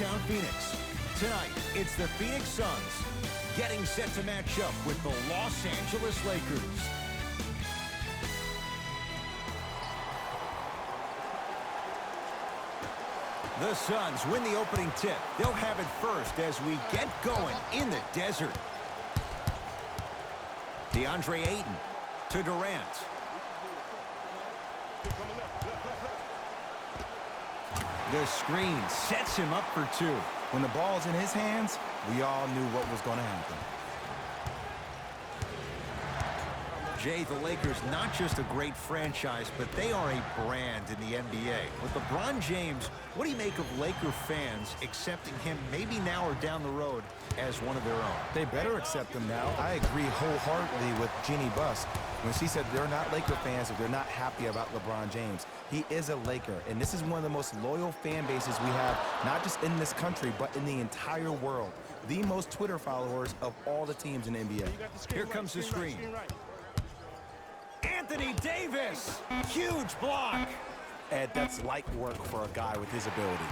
downtown Phoenix. Tonight, it's the Phoenix Suns getting set to match up with the Los Angeles Lakers. The Suns win the opening tip. They'll have it first as we get going in the desert. DeAndre Ayton to Durant. The screen sets him up for two. When the ball's in his hands, we all knew what was going to happen. Jay, the Lakers, not just a great franchise, but they are a brand in the NBA. With LeBron James, what do you make of Laker fans accepting him maybe now or down the road as one of their own? They better accept him now. I agree wholeheartedly with Jeannie Buss when she said they're not Laker fans if they're not happy about LeBron James. He is a Laker, and this is one of the most loyal fan bases we have, not just in this country, but in the entire world. The most Twitter followers of all the teams in the NBA. Here comes the screen. Anthony Davis, huge block. Ed, that's light work for a guy with his ability.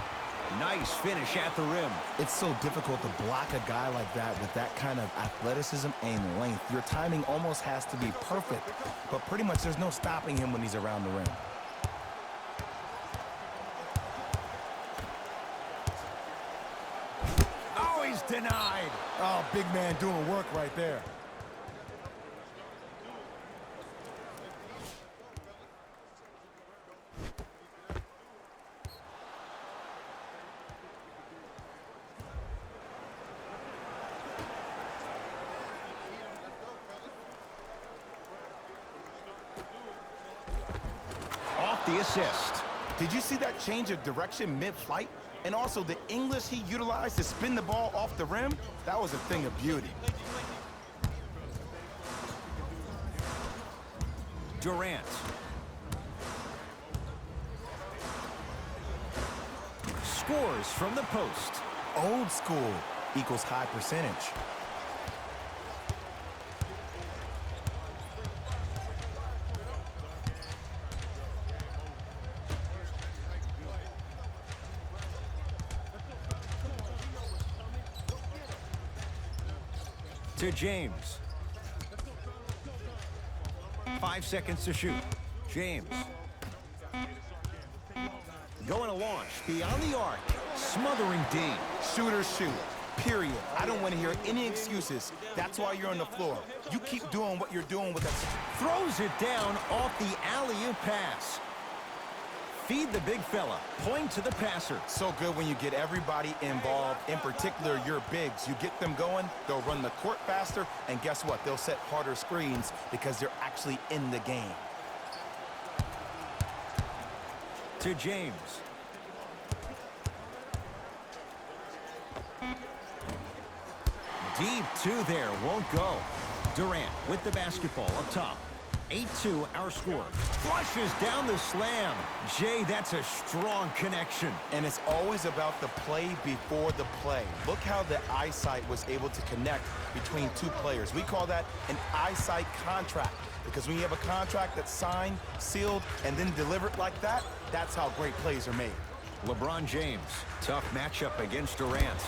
Nice finish at the rim. It's so difficult to block a guy like that with that kind of athleticism and length. Your timing almost has to be perfect, but pretty much there's no stopping him when he's around the rim. Oh, he's denied. Oh, big man doing work right there. The assist. Did you see that change of direction mid-flight? And also the English he utilized to spin the ball off the rim? That was a thing of beauty. Durant. Scores from the post. Old school equals high percentage. To James. 5 seconds to shoot. James. Going to launch. Beyond the arc. Smothering D. Shooters shoot. Period. I don't want to hear any excuses. That's why you're on the floor. You keep doing what you're doing with us. Throws it down off the alley-oop pass. Feed the big fella. Point to the passer. So good when you get everybody involved, in particular your bigs. You get them going, they'll run the court faster, and guess what? They'll set harder screens because they're actually in the game. To James. Deep two there, won't go. Durant with the basketball up top. 8-2 our score. Flushes down the slam. Jay, that's a strong connection. And it's always about the play before the play. Look how the eyesight was able to connect between two players. We call that an eyesight contract, because when you have a contract that's signed, sealed, and then delivered like that, that's how great plays are made. LeBron James, tough matchup against Durant.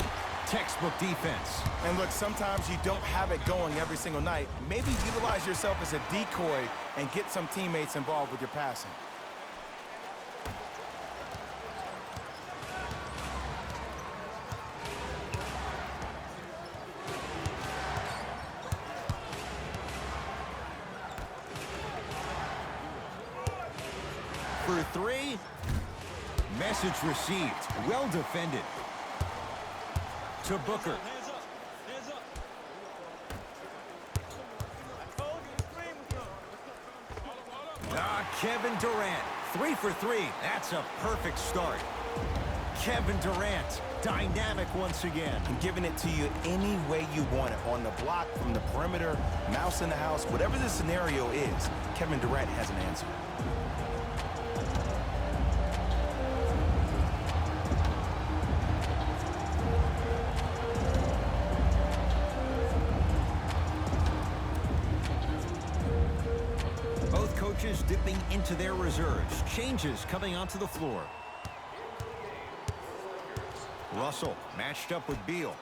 Textbook defense. And look, sometimes you don't have it going every single night. Maybe utilize yourself as a decoy and get some teammates involved with your passing. For three. Message received. Well defended. To Booker. Kevin Durant. 3 for 3. That's a perfect start. Kevin Durant. Dynamic once again. I'm giving it to you any way you want it. On the block, from the perimeter, mouse in the house, whatever the scenario is, Kevin Durant has an answer. Coaches dipping into their reserves. Changes coming onto the floor. Russell matched up with Beal.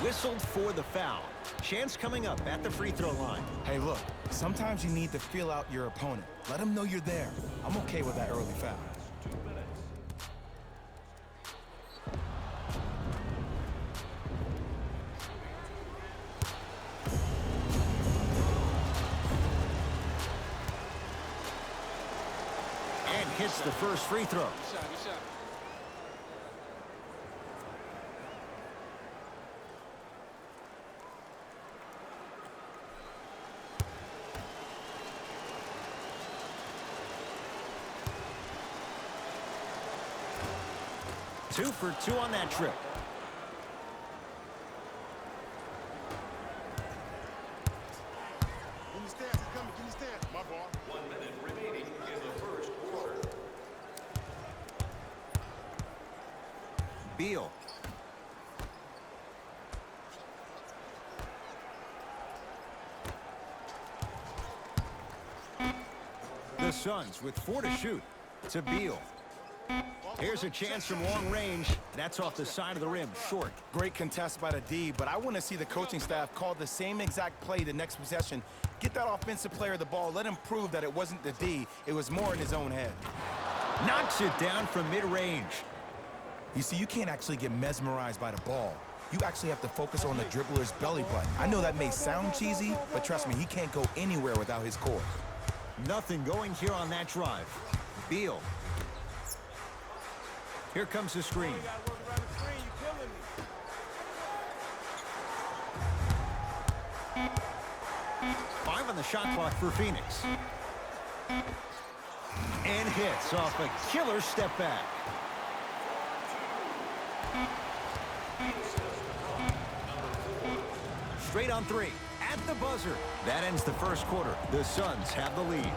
Whistled for the foul. Chance coming up at the free throw line. Hey, look, sometimes you need to feel out your opponent. Let them know you're there. I'm okay with that early foul. And hits the first free throw. Two for two on that trip. My ball. 1 minute remaining in the first quarter. Beal. The Suns with 4 to shoot. To Beal. Here's a chance from long range. That's off the side of the rim, short. Great contest by the D, but I want to see the coaching staff call the same exact play the next possession. Get that offensive player the ball. Let him prove that it wasn't the D. It was more in his own head. Knocks it down from mid-range. You see, you can't actually get mesmerized by the ball. You actually have to focus on the dribbler's belly button. I know that may sound cheesy, but trust me, he can't go anywhere without his core. Nothing going here on that drive. Beal. Here comes the screen. 5 on the shot clock for Phoenix. And hits off a killer step back. Straight on 3 at the buzzer. That ends the first quarter. The Suns have the lead.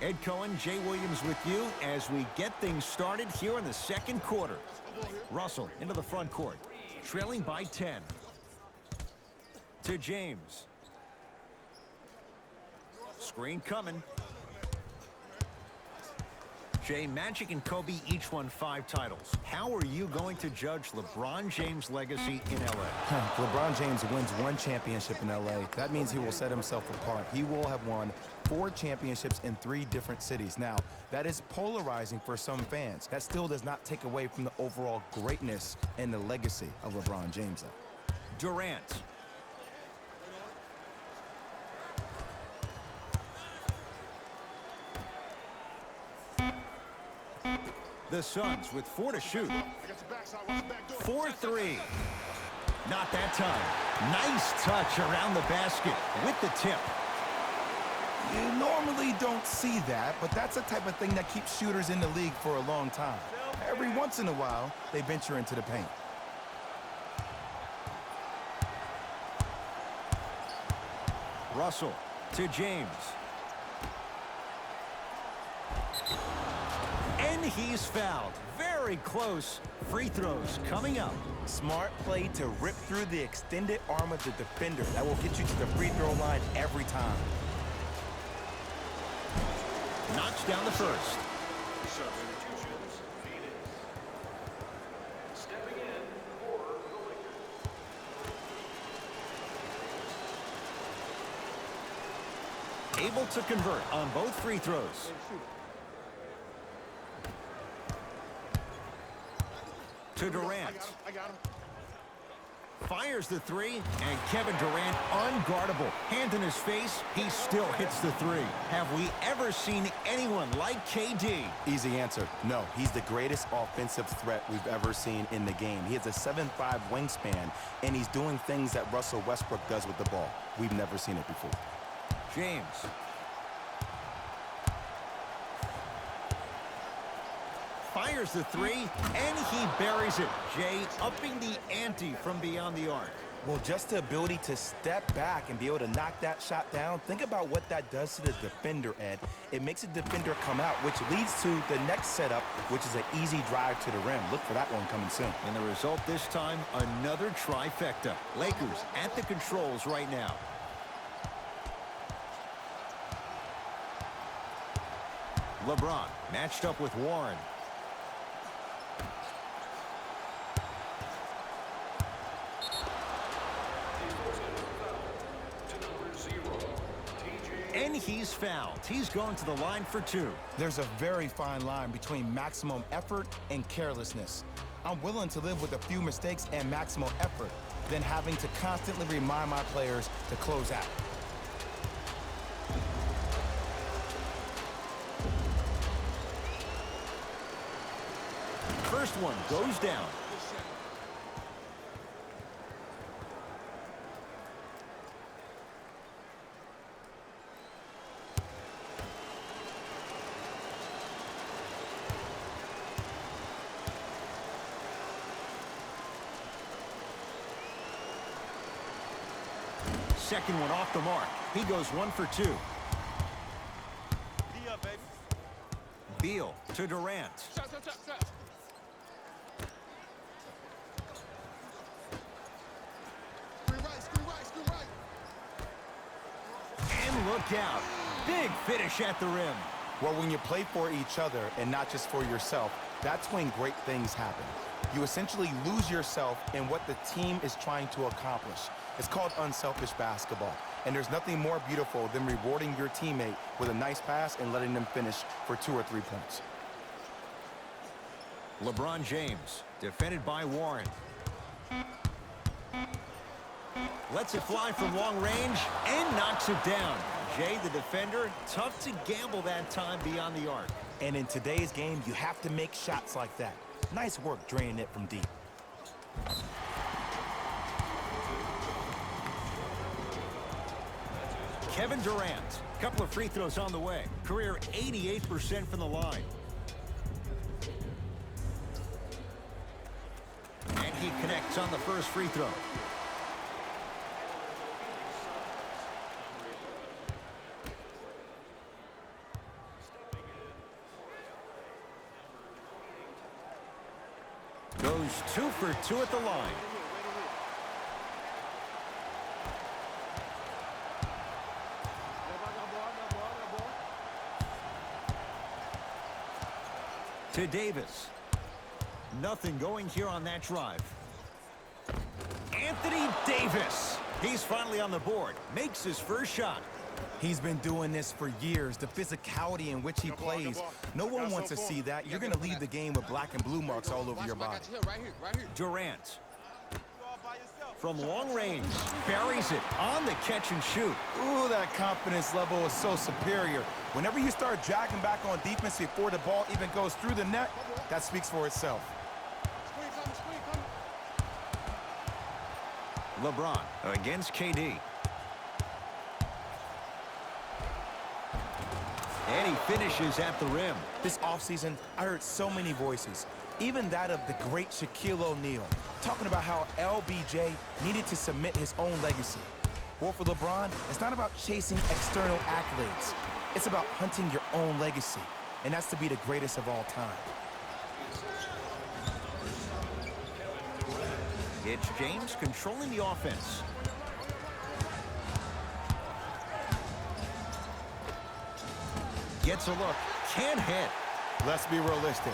Ed Cohen, Jay Williams with you as we get things started here in the second quarter. Russell into the front court, trailing by 10. To James. Screen coming. Jay, Magic and Kobe each won 5 titles. How are you going to judge LeBron James' legacy in L.A.? LeBron James wins 1 championship in L.A. That means he will set himself apart. He will have won 4 championships in 3 different cities. Now, that is polarizing for some fans. That still does not take away from the overall greatness and the legacy of LeBron James, though. Durant. The Suns with 4 to shoot. 4-3. Not that time. Nice touch around the basket with the tip. You normally don't see that, but that's the type of thing that keeps shooters in the league for a long time. Every once in a while, they venture into the paint. Russell to James. And he's fouled. Very close. Free throws coming up. Smart play to rip through the extended arm of the defender. That will get you to the free throw line every time. Knocks down the first. Substitutions, Phoenix. Stepping in for the Lakers. Able to convert on both free throws. To Durant. I got him. Fires the three, and Kevin Durant unguardable. Hand in his face, he still hits the three. Have we ever seen anyone like KD? Easy answer. No, he's the greatest offensive threat we've ever seen in the game. He has a 7'5" wingspan, and he's doing things that Russell Westbrook does with the ball. We've never seen it before. James. Fires the three, and he buries it. Jay upping the ante from beyond the arc. Well, just the ability to step back and be able to knock that shot down, think about what that does to the defender, Ed. It makes the defender come out, which leads to the next setup, which is an easy drive to the rim. Look for that one coming soon. And the result this time, another trifecta. Lakers at the controls right now. LeBron matched up with Warren. And he's fouled. He's going to the line for two. There's a very fine line between maximum effort and carelessness. I'm willing to live with a few mistakes and maximum effort than having to constantly remind my players to close out. First one goes down. Second one off the mark. He goes 1 for 2. D up, baby. Beal to Durant. Shot, shot, shot, shot. Screen right, screen right, screen right. And look out. Big finish at the rim. Well, when you play for each other and not just for yourself, that's when great things happen. You essentially lose yourself in what the team is trying to accomplish. It's called unselfish basketball. And there's nothing more beautiful than rewarding your teammate with a nice pass and letting them finish for 2 or 3 points. LeBron James, defended by Warren. Lets it fly from long range and knocks it down. Jay, the defender, tough to gamble that time beyond the arc. And in today's game, you have to make shots like that. Nice work draining it from deep. Kevin Durant, couple of free throws on the way. Career 88% from the line. And he connects on the first free throw. Goes 2 for 2 at the line. To Davis. Nothing going here on that drive. Anthony Davis. He's finally on the board. Makes his first shot. He's been doing this for years. The physicality in which he plays. No one wants to see that. You're going to leave the game with black and blue marks all over your body. Right here, right here. Durant. From long range. Buries it on the catch and shoot. Ooh, that confidence level is so superior. Whenever you start dragging back on defense before the ball even goes through the net, that speaks for itself. Screen coming, screen coming. LeBron against KD. And he finishes at the rim. This offseason, I heard so many voices, even that of the great Shaquille O'Neal, talking about how LBJ needed to submit his own legacy. Well, for LeBron, it's not about chasing external accolades. It's about hunting your own legacy, and that's to be the greatest of all time. It's James controlling the offense. Gets a look. Can't hit. Let's be realistic.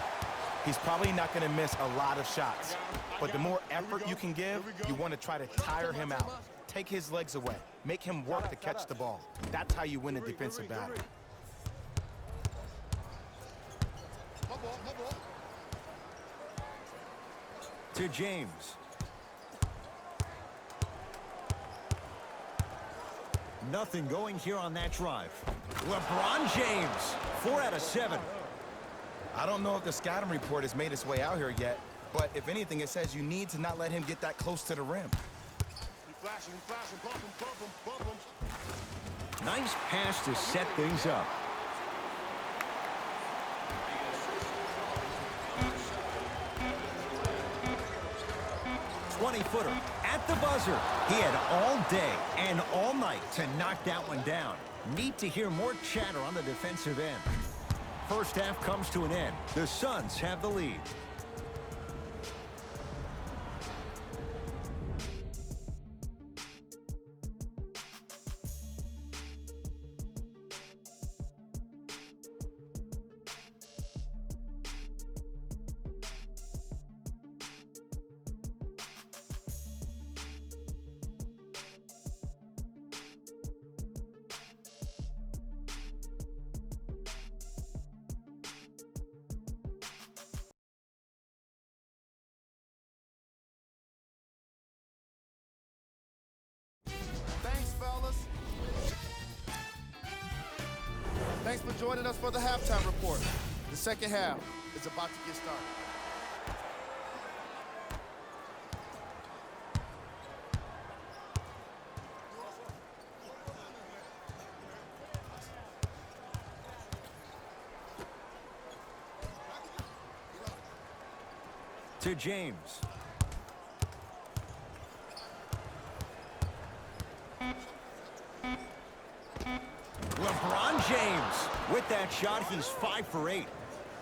He's probably not going to miss a lot of shots. But the more effort you can give, you want to try to tire him out. Take his legs away. Make him work to catch the ball. That's how you win a defensive battle. My ball, my ball. To James. Nothing going here on that drive. LeBron James, 4 out of 7. I don't know if the scouting report has made its way out here yet, but if anything, it says you need to not let him get that close to the rim. He flashing, bump him, bump him, bump him. Nice pass to set things up. Footer at the buzzer. He had all day and all night to knock that one down. Need to hear more chatter on the defensive end. First half comes to an end. The Suns have the lead. Thanks, fellas. Thanks for joining us for the halftime report. The second half is about to get started. To James. LeBron James. With that shot, he's 5 for 8.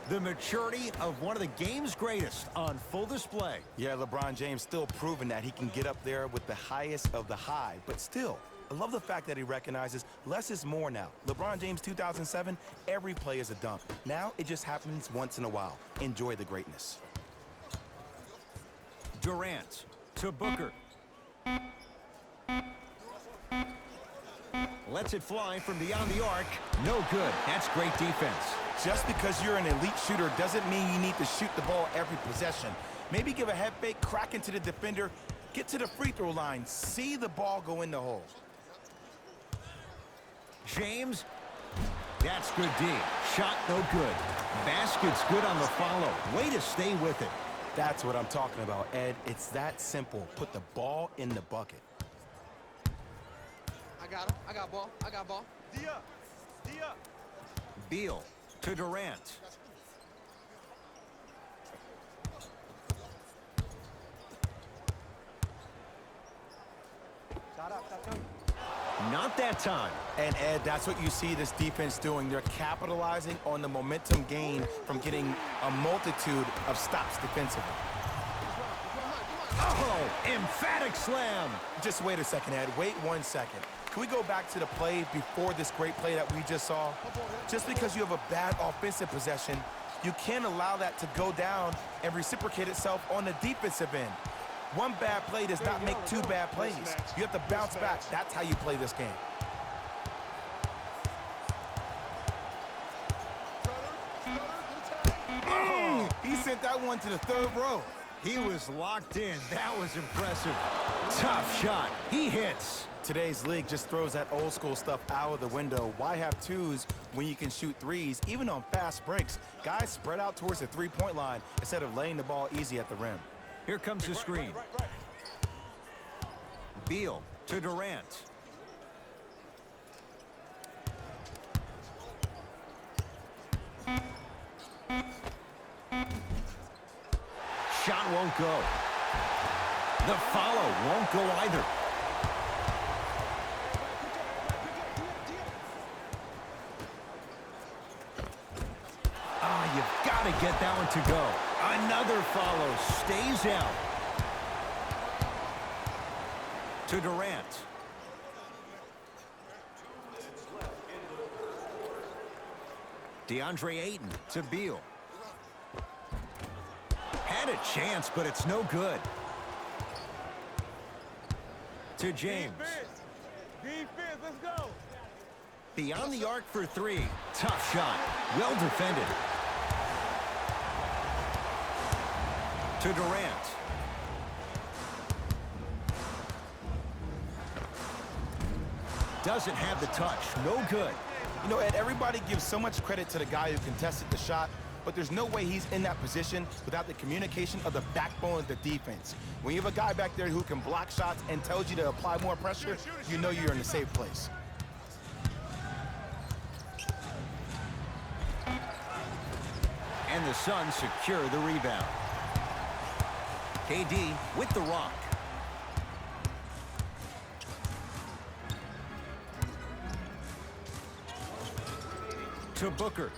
The maturity of one of the game's greatest on full display. Yeah, LeBron James still proving that he can get up there with the highest of the high. But still, I love the fact that he recognizes less is more now. LeBron James 2007, every play is a dunk. Now it just happens once in a while. Enjoy the greatness. Durant to Booker. Lets it fly from beyond the arc. No good. That's great defense. Just because you're an elite shooter doesn't mean you need to shoot the ball every possession. Maybe give a head fake, crack into the defender, get to the free throw line, see the ball go in the hole. James. That's good D. Shot no good. Basket's good on the follow. Way to stay with it. That's what I'm talking about, Ed. It's that simple. Put the ball in the bucket. I got him. I got ball. I got ball. D up. D up. Beal to Durant. Not that time. And Ed, that's what you see this defense doing. They're capitalizing on the momentum gained from getting a multitude of stops defensively. Oh, emphatic slam. Just wait a second, Ed. Wait 1 second. Can we go back to the play before this great play that we just saw? Just because you have a bad offensive possession, you can't allow that to go down and reciprocate itself on the defensive end. One bad play does not make two bad plays. You have to bounce back. That's how you play this game. Oh, he sent that one to the third row. He was locked in. That was impressive. Tough shot. He hits. Today's league just throws that old school stuff out of the window. Why have twos when you can shoot threes, even on fast breaks? Guys spread out towards the three-point line instead of laying the ball easy at the rim. Here comes the screen. Beal to Durant. Shot won't go. The follow won't go either. Ah, you've got to get that one to go. Another follow, stays out. To Durant. DeAndre Ayton to Beal. Had a chance, but it's no good. To James. Defense, let's go. Beyond the arc for three. Tough shot. Well defended. To Durant. doesn't have the touch. No good. You know, Ed, everybody gives so much credit to the guy who contested the shot, but there's no way he's in that position without the communication of the backbone of the defense. When you have a guy back there who can block shots and tells you to apply more pressure, you know you're in a safe place. And the Suns secure the rebound. KD with the rock. To Booker.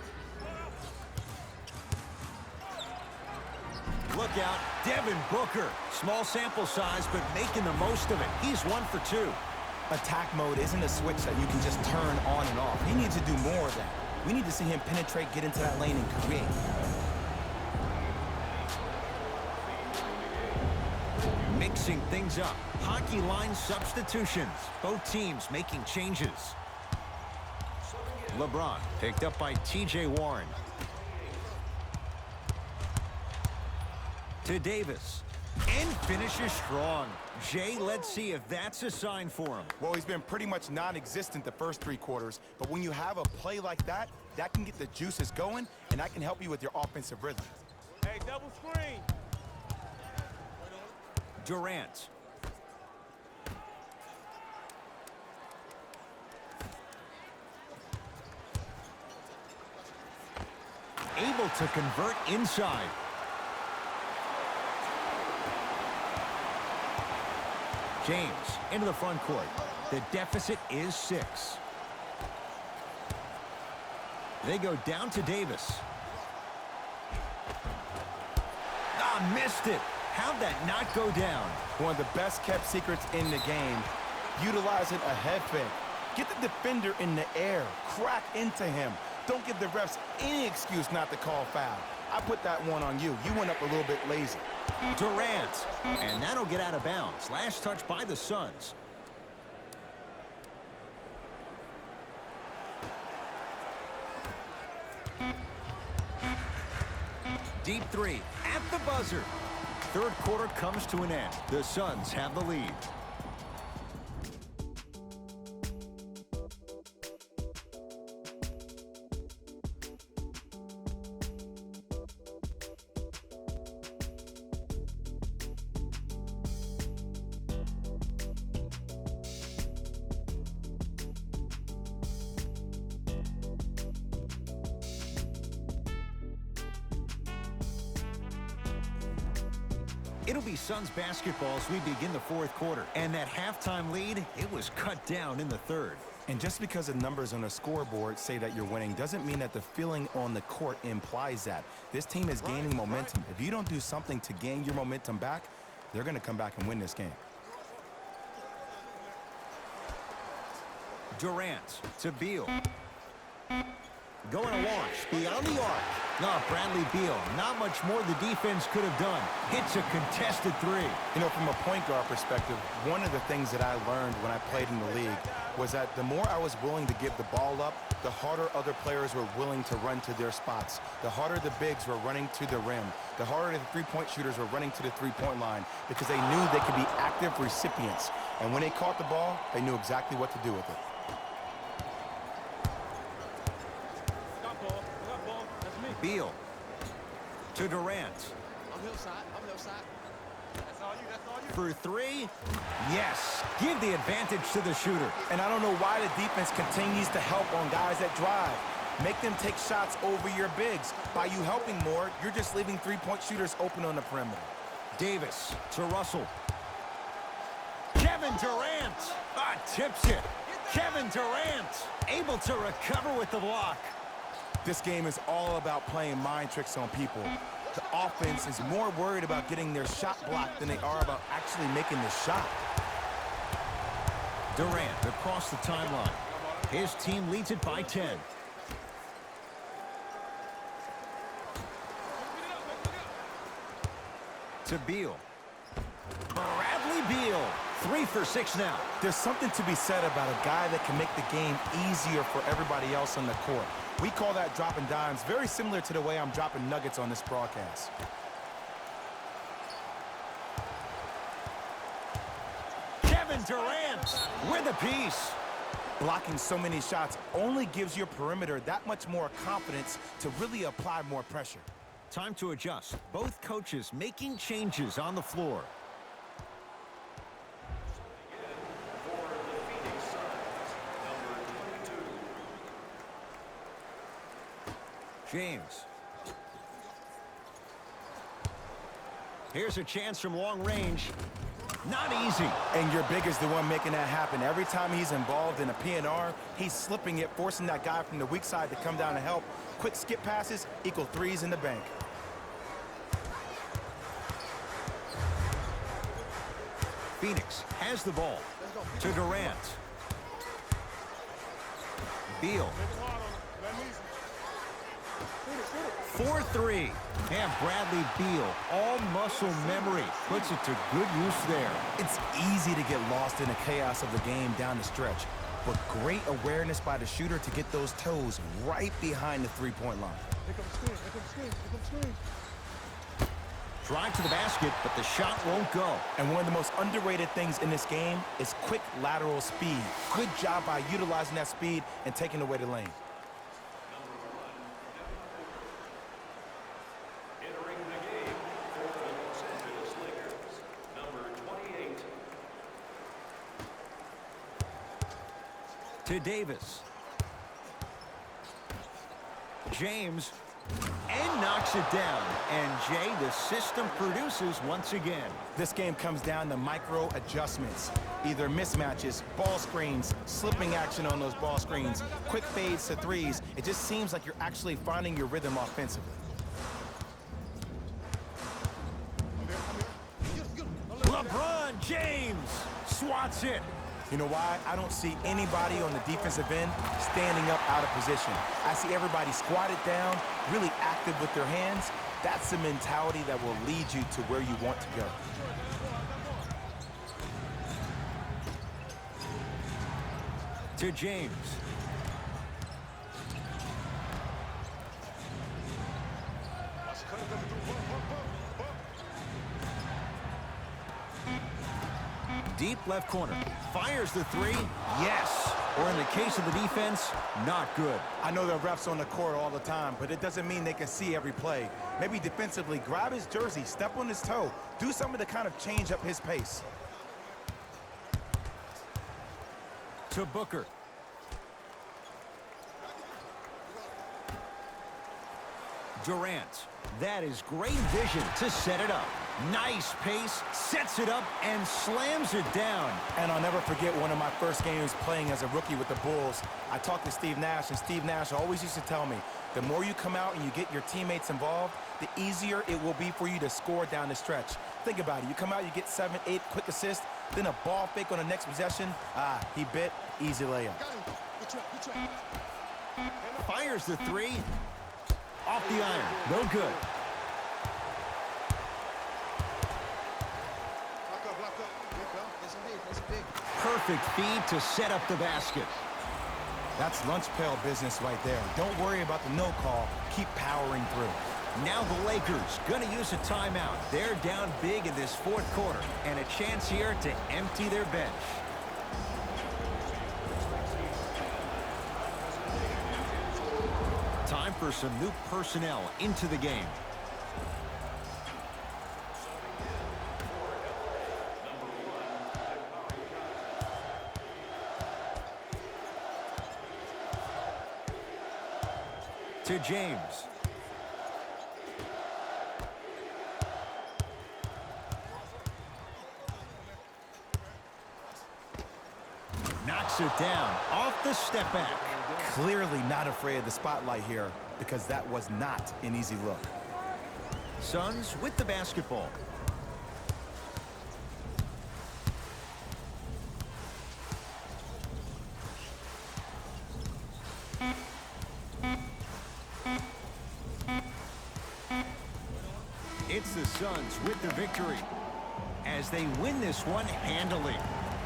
Look out, Devin Booker. Small sample size, but making the most of it. He's 1 for 2. Attack mode isn't a switch that you can just turn on and off. He needs to do more of that. We need to see him penetrate, get into that lane, and create. Mixing things up. Hockey line substitutions. Both teams making changes. LeBron picked up by TJ Warren. To Davis. And finishes strong. Jay, let's see if that's a sign for him. Well, he's been pretty much non-existent the first 3 quarters, but when you have a play like that, that can get the juices going, and that can help you with your offensive rhythm. Hey, double screen. Durant. Able to convert inside. James into the front court. The deficit is 6. They go down to Davis. Ah, missed it. How'd that not go down? One of the best kept secrets in the game. Utilizing a head fake. Get the defender in the air. Crack into him. Don't give the refs any excuse not to call foul. I put that one on you. You went up a little bit lazy. Durant. And that'll get out of bounds. Last touch by the Suns. Deep 3 at the buzzer. Third quarter comes to an end. The Suns have the lead. It'll be Suns basketball as we begin the fourth quarter. And that halftime lead, it was cut down in the third. And just because the numbers on the scoreboard say that you're winning doesn't mean that the feeling on the court implies that. This team is gaining momentum. If you don't do something to gain your momentum back, they're going to come back and win this game. Durant to Beal. Going to launch beyond the arc. No, Bradley Beal, not much more the defense could have done. Hits a contested 3. You know, from a point guard perspective, one of the things that I learned when I played in the league was that the more I was willing to give the ball up, the harder other players were willing to run to their spots. The harder the bigs were running to the rim. The harder the three-point shooters were running to the three-point line because they knew they could be active recipients. And when they caught the ball, they knew exactly what to do with it. Beal to Durant. I'm hillside. That's all you. For 3. Yes. Give the advantage to the shooter. And I don't know why the defense continues to help on guys that drive. Make them take shots over your bigs. By you helping more, you're just leaving three-point shooters open on the perimeter. Davis to Russell. Kevin Durant. Tips it. Kevin Durant able to recover with the block. This game is all about playing mind tricks on people. The offense is more worried about getting their shot blocked than they are about actually making the shot. Durant across the timeline. His team leads it by 10. To Beal. Bradley Beal. 3 for 6 now. There's something to be said about a guy that can make the game easier for everybody else on the court. We call that dropping dimes, very similar to the way I'm dropping nuggets on this broadcast. Kevin Durant with a piece. Blocking so many shots only gives your perimeter that much more confidence to really apply more pressure. Time to adjust. Both coaches making changes on the floor. For the Phoenix Suns, number 22. James. Here's a chance from long range. Not easy. And your big is the one making that happen. Every time he's involved in a P&R, he's slipping it, forcing that guy from the weak side to come down to help. Quick skip passes equal threes in the bank. Phoenix has the ball to Durant. Beal. 4-3. And Bradley Beal, all muscle memory, puts it to good use there. It's easy to get lost in the chaos of the game down the stretch, but great awareness by the shooter to get those toes right behind the three-point line. Here comes screen. Here comes screen. Here comes screen. Drive to the basket, but the shot won't go. And one of the most underrated things in this game is quick lateral speed. Good job by utilizing that speed and taking away the lane. Entering the game for the Los Angeles Lakers, number 28. To Davis. James. And knocks it down. And Jay, the system produces once again. This game comes down to micro adjustments. Either mismatches, ball screens, slipping action on those ball screens, quick fades to threes. It just seems like you're actually finding your rhythm offensively. LeBron James swats it. You know why? I don't see anybody on the defensive end standing up out of position. I see everybody squatted down, really active with their hands. That's the mentality that will lead you to where you want to go. To James. Deep left corner. Fires the three. Yes. Or in the case of the defense, not good. I know there are refs on the court all the time, but it doesn't mean they can see every play. Maybe defensively, grab his jersey, step on his toe, do something to kind of change up his pace. To Booker. Durant. That is great vision to set it up. Nice pace, sets it up, and slams it down. And I'll never forget one of my first games playing as a rookie with the Bulls. I talked to Steve Nash, and Steve Nash always used to tell me, the more you come out and you get your teammates involved, the easier it will be for you to score down the stretch. Think about it. You come out, you get 7, 8 quick assists, then a ball fake on the next possession. He bit, easy layup. Fires the three. Off the iron. No good. Perfect feed to set up the basket. That's lunch pail business right there. Don't worry about the no call. Keep powering through. Now the Lakers going to use a timeout. They're down big in this fourth quarter, and a chance here to empty their bench. Time for some new personnel into the game. To James. Knocks it down off the step back. Clearly not afraid of the spotlight here because that was not an easy look. Suns with the basketball. It's the Suns with the victory as they win this one handily.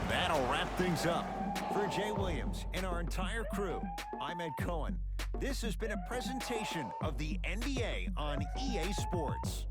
That'll wrap things up. For Jay Williams and our entire crew, I'm Ed Cohen. This has been a presentation of the NBA on EA Sports.